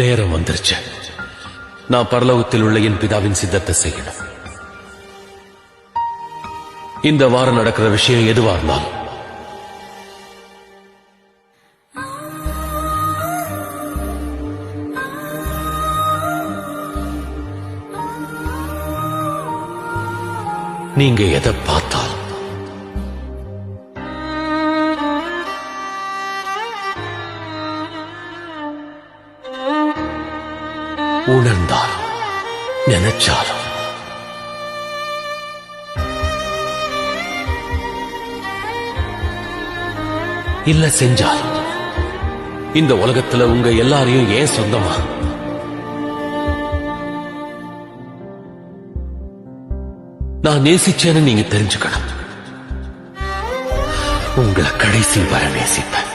நேரம் வந்துருச்சு. நான் பரலோகத்தில் உள்ள என் பிதாவின் சித்தத்தை செய்யணும். இந்த வாரம் நடக்கிற விஷயம் எதுவா இருந்தாலும் நீங்க எதை பார்த்தாலும் உணர்ந்தாலும் நினைச்சாலும் இல்ல செஞ்சாலும் இந்த உலகத்துல உங்க எல்லாரையும் ஏன் சொந்தமா நான் நேசிச்சேன்னு நீங்க தெரிஞ்சுக்கணும். உங்களை கடைசி வரை நேசிப்பேன்.